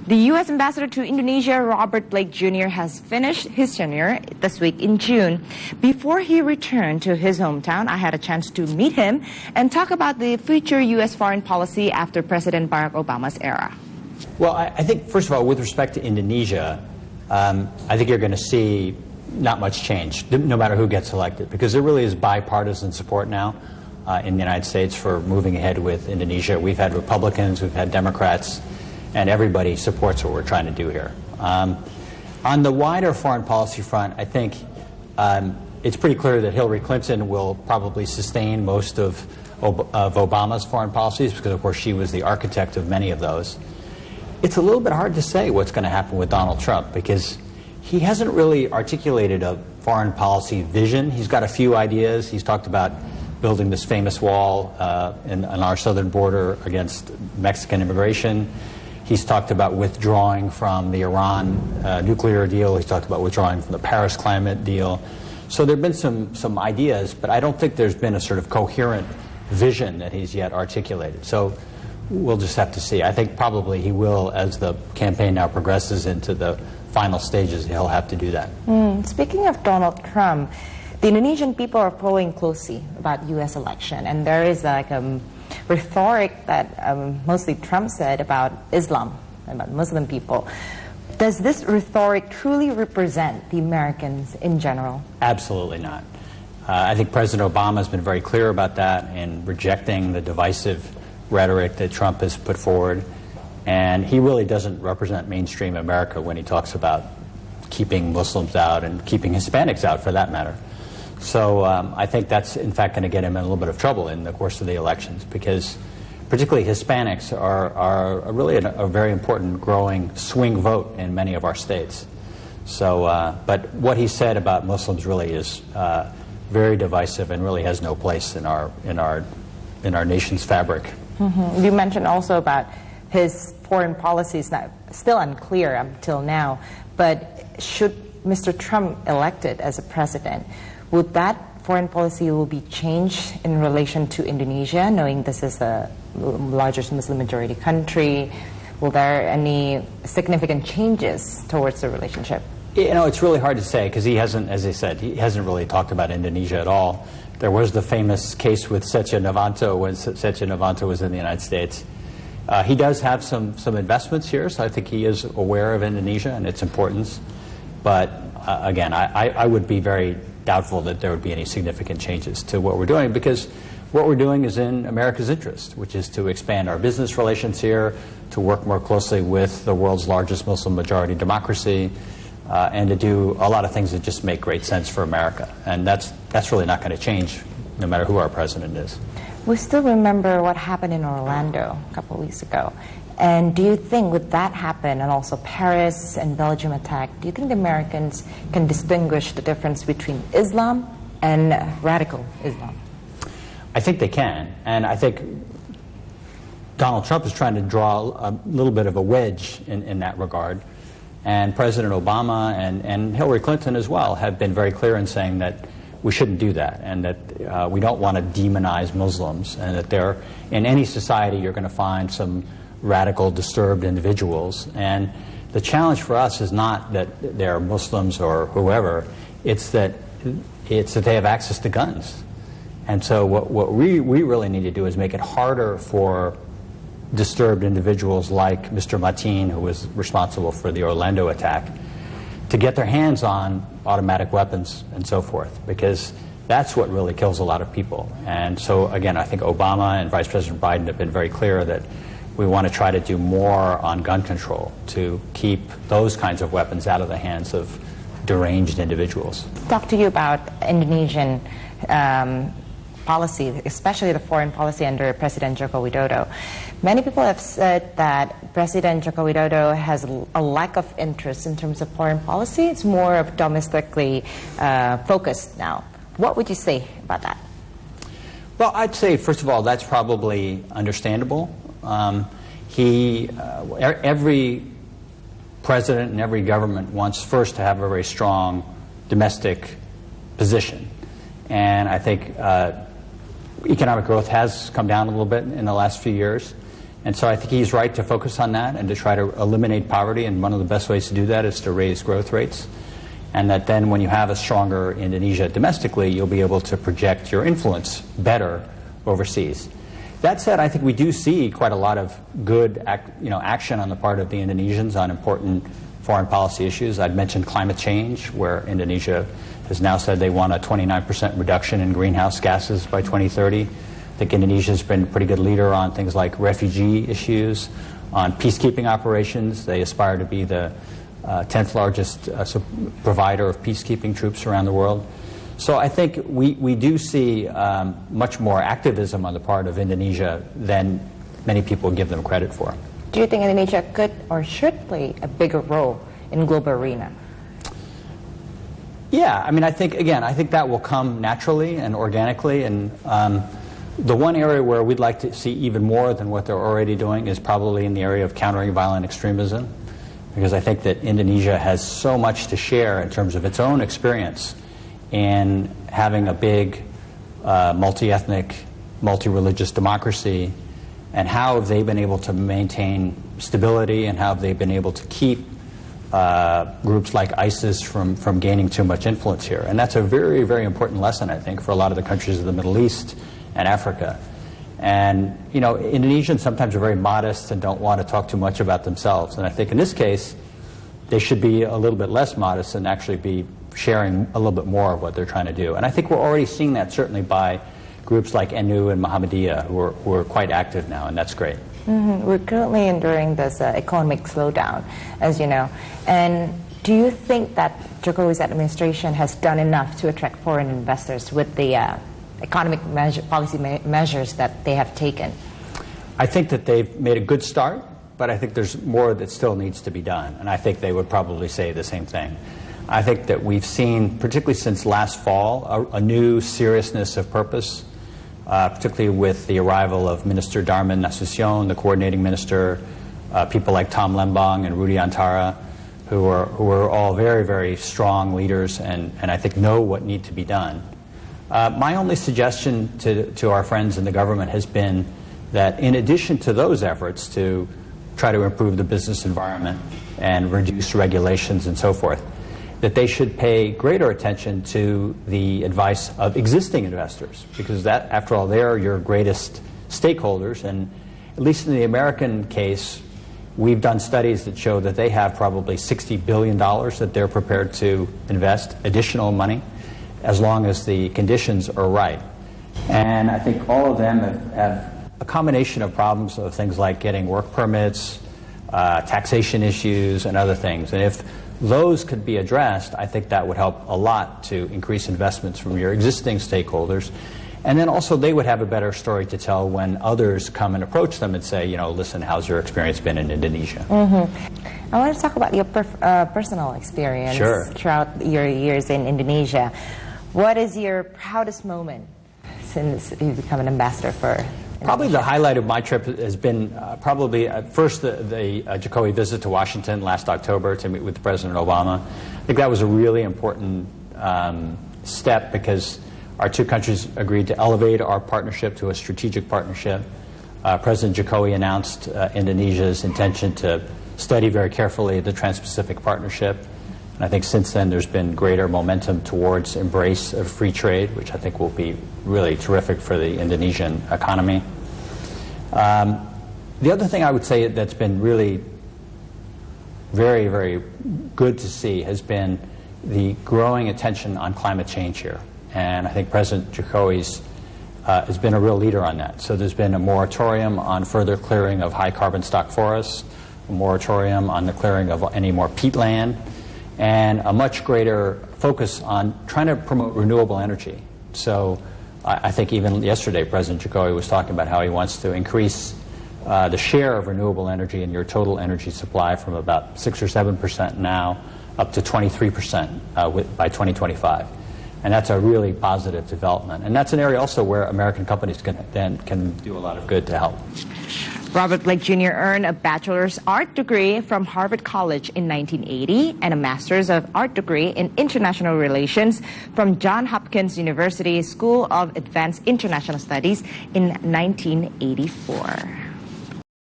The U.S. Ambassador to Indonesia, Robert Blake Jr., has finished his tenure this week in June. Before he returned to his hometown, I had a chance to meet him and talk about the future U.S. foreign policy after President Barack Obama's era. Well, I think, first of all, with respect to Indonesia, I think you're going to see not much change, no matter who gets elected, because there really is bipartisan support now in the United States for moving ahead with Indonesia. We've had Republicans, we've had Democrats, and everybody supports what we're trying to do here. On the wider foreign policy front, I think it's pretty clear that Hillary Clinton will probably sustain most of Obama's foreign policies, because, of course, she was the architect of many of those. It's a little bit hard to say what's going to happen with Donald Trump, because he hasn't really articulated a foreign policy vision. He's got a few ideas. He's talked about building this famous wall on our southern border against Mexican immigration. He's talked about withdrawing from the Iran nuclear deal. He's talked about withdrawing from the Paris climate deal. So there have been some ideas, but I don't think there's been a sort of coherent vision that he's yet articulated. So we'll just have to see. I think probably he will, as the campaign now progresses into the final stages, he'll have to do that. Speaking of Donald Trump, the Indonesian people are following closely about U.S. election, and there is like rhetoric that mostly Trump said about Islam, about Muslim people. Does this rhetoric truly represent the Americans in general? Absolutely not. I think President Obama has been very clear about that in rejecting the divisive rhetoric that Trump has put forward. And he really doesn't represent mainstream America when he talks about keeping Muslims out and keeping Hispanics out, for that matter. So I think that's, in fact, going to get him in a little bit of trouble in the course of the elections, because particularly Hispanics are really a very important growing swing vote in many of our states. So, but what he said about Muslims really is very divisive and really has no place in our nation's fabric. You mentioned also about his foreign policy is still unclear until now, but should Mr. Trump elected as a president, would that foreign policy will be changed in relation to Indonesia, knowing this is the largest Muslim majority country? Will there any significant changes towards the relationship? You know, it's really hard to say, because he hasn't, as I said, he hasn't really talked about Indonesia at all. There was the famous case with Setia Novanto when Setia Novanto was in the United States. He does have some investments here, so I think he is aware of Indonesia and its importance. But again, I would be very doubtful that there would be any significant changes to what we're doing, because what we're doing is in America's interest, which is to expand our business relations here, to work more closely with the world's largest Muslim majority democracy, and to do a lot of things that just make great sense for America. And that's really not going to change no matter who our president is. We still remember what happened in Orlando a couple of weeks ago. And do you think with that happen, and also Paris and Belgium attack, do you think the Americans can distinguish the difference between Islam and radical Islam? I think they can. And I think Donald Trump is trying to draw a little bit of a wedge in that regard. And President Obama and Hillary Clinton as well have been very clear in saying that we shouldn't do that, and that we don't want to demonize Muslims, and that there, in any society, you're going to find some radical, disturbed individuals. And the challenge for us is not that they're Muslims or whoever, it's that they have access to guns. And so what we really need to do is make it harder for disturbed individuals like Mr. Mateen, who was responsible for the Orlando attack, to get their hands on automatic weapons and so forth, because that's what really kills a lot of people. And so, again, I think Obama and Vice President Biden have been very clear that we want to try to do more on gun control to keep those kinds of weapons out of the hands of deranged individuals. Talk to you about Indonesian policy, especially the foreign policy under President Joko Widodo. Many people have said that President Joko Widodo has a lack of interest in terms of foreign policy. It's more of domestically focused now. What would you say about that? Well, I'd say, first of all, that's probably understandable. Every president and every government wants first to have a very strong domestic position. And I think economic growth has come down a little bit in the last few years. And so I think he's right to focus on that and to try to eliminate poverty, and one of the best ways to do that is to raise growth rates. And that then when you have a stronger Indonesia domestically, you'll be able to project your influence better overseas. That said, I think we do see quite a lot of good action on the part of the Indonesians on important foreign policy issues. I'd mentioned climate change, where Indonesia has now said they want a 29% reduction in greenhouse gases by 2030. I think Indonesia has been a pretty good leader on things like refugee issues, on peacekeeping operations. They aspire to be the 10th largest provider of peacekeeping troops around the world. So I think we do see much more activism on the part of Indonesia than many people give them credit for. Do you think Indonesia could or should play a bigger role in global arena? Yeah, I mean, I think that will come naturally and organically. And the one area where we'd like to see even more than what they're already doing is probably in the area of countering violent extremism, because I think that Indonesia has so much to share in terms of its own experience in having a big multi-ethnic, multi-religious democracy, and how have they been able to maintain stability, and how have they been able to keep groups like ISIS from gaining too much influence here. And that's a very, very important lesson, I think, for a lot of the countries of the Middle East and Africa. And, Indonesians sometimes are very modest and don't want to talk too much about themselves. And I think in this case, they should be a little bit less modest and actually be sharing a little bit more of what they're trying to do. And I think we're already seeing that certainly by groups like NU and Muhammadiyah, who are quite active now, and that's great. Mm-hmm. We're currently enduring this economic slowdown, as you know. And do you think that Jokowi's administration has done enough to attract foreign investors with the economic policy measures that they have taken? I think that they've made a good start, but I think there's more that still needs to be done. And I think they would probably say the same thing. I think that we've seen, particularly since last fall, a new seriousness of purpose, particularly with the arrival of Minister Darmin Nasution, the coordinating minister, people like Tom Lembong and Rudy Antara, who are all very, very strong leaders and I think know what needs to be done. My only suggestion to our friends in the government has been that in addition to those efforts to try to improve the business environment and reduce regulations and so forth, that they should pay greater attention to the advice of existing investors, because that, after all, they're your greatest stakeholders. And at least in the American case, we've done studies that show that they have probably $60 billion that they're prepared to invest, additional money, as long as the conditions are right. And I think all of them have a combination of problems of things like getting work permits, taxation issues, and other things. And if those could be addressed, I think that would help a lot to increase investments from your existing stakeholders. And then also they would have a better story to tell when others come and approach them and say, listen, how's your experience been in Indonesia? Mm-hmm. I want to talk about your personal experience throughout your years in Indonesia. What is your proudest moment since you've become an ambassador for Indonesia? Probably the highlight of my trip has been probably first the Jokowi visit to Washington last October to meet with President Obama. I think that was a really important step because our two countries agreed to elevate our partnership to a strategic partnership. President Jokowi announced Indonesia's intention to study very carefully the Trans-Pacific Partnership. And I think since then there's been greater momentum towards embrace of free trade, which I think will be really terrific for the Indonesian economy. The other thing I would say that's been really very, very good to see has been the growing attention on climate change here. And I think President Jokowi's has been a real leader on that. So there's been a moratorium on further clearing of high carbon stock forests, a moratorium on the clearing of any more peatland, and a much greater focus on trying to promote renewable energy. So I think even yesterday President Jokowi was talking about how he wants to increase the share of renewable energy in your total energy supply from about 6 or 7% now up to 23% by 2025. And that's a really positive development. And that's an area also where American companies can do a lot of good to help. Robert Blake Jr. earned a bachelor's art degree from Harvard College in 1980 and a master's of art degree in international relations from Johns Hopkins University School of Advanced International Studies in 1984.